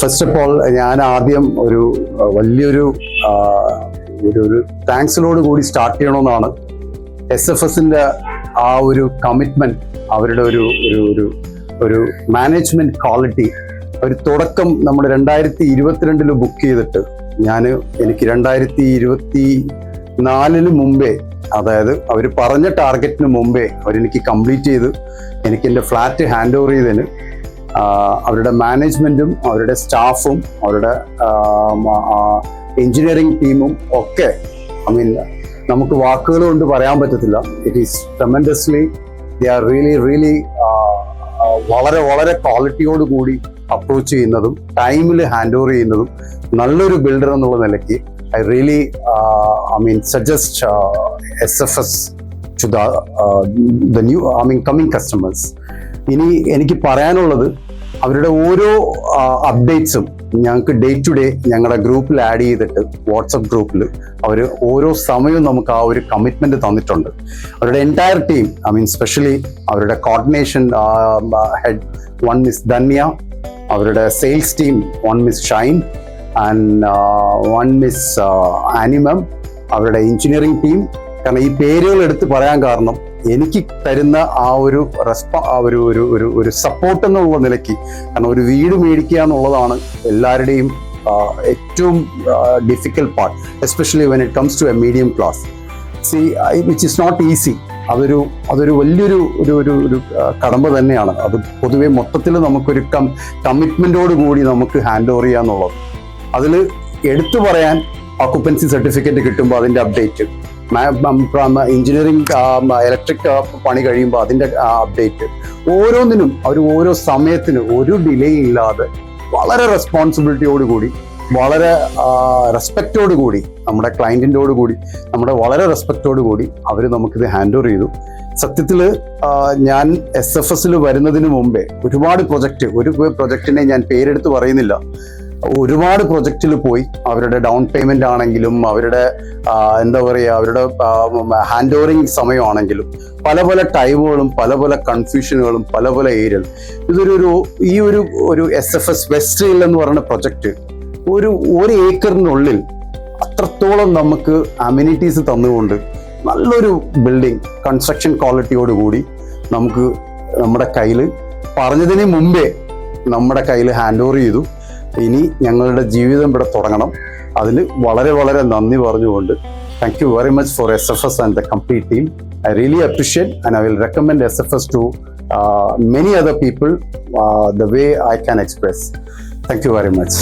First of all ഞാൻ ആദ്യം ഒരു വലിയൊരു ഒരു താങ്ക്സിനോട് കൂടി സ്റ്റാർട്ട് ചെയ്യണമെന്നാണ്. SFSന്റെ ആ ഒരു കമ്മിറ്റ്മെന്റ്, അവരുടെ ഒരു ഒരു ഒരു ഒരു മാനേജ്മെന്റ് ക്വാളിറ്റി, ഒരു തുടക്കം നമ്മൾ 2022 ബുക്ക് ചെയ്തിട്ട് എനിക്ക് 2024 മുമ്പേ, അതായത് അവർ പറഞ്ഞ ടാർഗറ്റിന് മുമ്പേ അവരെനിക്ക് കംപ്ലീറ്റ് ചെയ്ത് എനിക്ക് എൻ്റെ ഫ്ലാറ്റ് ഹാൻഡ് ഓവർ ചെയ്തതിന് അവരുടെ മാനേജ്മെന്റും അവരുടെ സ്റ്റാഫും അവരുടെ എഞ്ചിനീയറിംഗ് ടീമും ഒക്കെ, നമുക്ക് വാക്കുകൾ കൊണ്ട് പറയാൻ പറ്റത്തില്ല. It is tremendously, they are really വളരെ വളരെ ക്വാളിറ്റിയോട് കൂടി അപ്രോച്ച് ചെയ്യുന്നതും ടൈമിൽ ഹാൻഡ് ഓവർ ചെയ്യുന്നതും നല്ലൊരു ബിൽഡർ എന്നുള്ള നിലയ്ക്ക് I really suggest SFS to the new coming customers. ഇനി എനിക്ക് പറയാനുള്ളത്, അവരുടെ ഓരോ അപ്ഡേറ്റ്സും ഞങ്ങൾക്ക് ഡേ ടു ഡേ ഞങ്ങളുടെ ഗ്രൂപ്പിൽ ആഡ് ചെയ്തിട്ട്, വാട്സപ്പ് ഗ്രൂപ്പിൽ അവർ ഓരോ സമയവും നമുക്ക് ആ ഒരു കമ്മിറ്റ്മെന്റ് തന്നിട്ടുണ്ട്. അവരുടെ എൻറ്റയർ ടീം, സ്പെഷ്യലി അവരുടെ coordination head one miss Dhanya, അവരുടെ sales team one miss Shine and one miss ആനിമം, അവരുടെ എഞ്ചിനീയറിംഗ് ടീം. കാരണം ഈ പേരുകൾ എടുത്ത് പറയാൻ കാരണം എനിക്ക് തരുന്ന ആ ഒരു ഒരു സപ്പോർട്ട് എന്നുള്ള നിലയ്ക്ക്, കാരണം ഒരു വീട് മേടിക്കുക എന്നുള്ളതാണ് എല്ലാവരുടെയും ഏറ്റവും difficult part, especially when it comes to a medium class. Which is not easy. അതൊരു വലിയൊരു ഒരു കടമ്പ തന്നെയാണ്. അത് പൊതുവെ മൊത്തത്തിൽ നമുക്കൊരു കമ്മിറ്റ്മെന്റോട് കൂടി നമുക്ക് ഹാൻഡ് ഓവർ ചെയ്യാന്നുള്ളത്. അതിൽ എടുത്തു പറയാൻ, ഓക്കുപ്പൻസി സർട്ടിഫിക്കറ്റ് കിട്ടുമ്പോൾ അതിൻ്റെ അപ്ഡേറ്റ്, എഞ്ചിനീയറിംഗ് ഇലക്ട്രിക് പണി കഴിയുമ്പോൾ അതിൻ്റെ അപ്ഡേറ്റ്, ഓരോന്നിനും അവർ ഓരോ സമയത്തിന് ഒരു ഡിലേ ഇല്ലാതെ വളരെ റെസ്പോൺസിബിലിറ്റിയോട് കൂടി, വളരെ റെസ്പെക്റ്റോട് കൂടി, നമ്മുടെ ക്ലയൻറ്റിൻ്റോട് കൂടി, നമ്മുടെ വളരെ റെസ്പെക്റ്റോട് കൂടി അവർ നമുക്കിത് ഹാൻഡ് ഓവർ ചെയ്തു. സത്യത്തിൽ ഞാൻ SFSൽ വരുന്നതിന് മുമ്പേ ഒരുപാട് ഒരു പ്രൊജക്റ്റിനെ ഞാൻ പേരെടുത്ത് പറയുന്നില്ല, ഒരുപാട് പ്രൊജക്റ്റിൽ പോയി. അവരുടെ ഡൗൺ പേയ്മെന്റ് ആണെങ്കിലും, അവരുടെ അവരുടെ ഹാൻഡ് ഓവറിങ് സമയമാണെങ്കിലും, പല പല ടൈമുകളും പല പല കൺഫ്യൂഷനുകളും പല പല ഏരിയകൾ. ഈ ഒരു SFS വെസ്റ്റ് ഹിൽ എന്ന് പറയുന്ന പ്രൊജക്റ്റ് ഒരു ഏക്കറിനുള്ളിൽ അത്രത്തോളം നമുക്ക് അമ്യൂണിറ്റീസ് തന്നുകൊണ്ട് നല്ലൊരു ബിൽഡിംഗ് കൺസ്ട്രക്ഷൻ ക്വാളിറ്റിയോട് കൂടി നമുക്ക് നമ്മുടെ കയ്യിൽ പറഞ്ഞതിന് മുമ്പേ നമ്മുടെ കയ്യിൽ ഹാൻഡ് ഓവർ ചെയ്തു. ഇനി ഞങ്ങളുടെ ജീവിതം ഇവിടെ തുടങ്ങണം. അതിന് വളരെ വളരെ നന്ദി പറഞ്ഞുകൊണ്ട്, thank you very much for SFS and the complete team. I really appreciate and I will recommend SFS to many other people the way I can express. Thank you very much.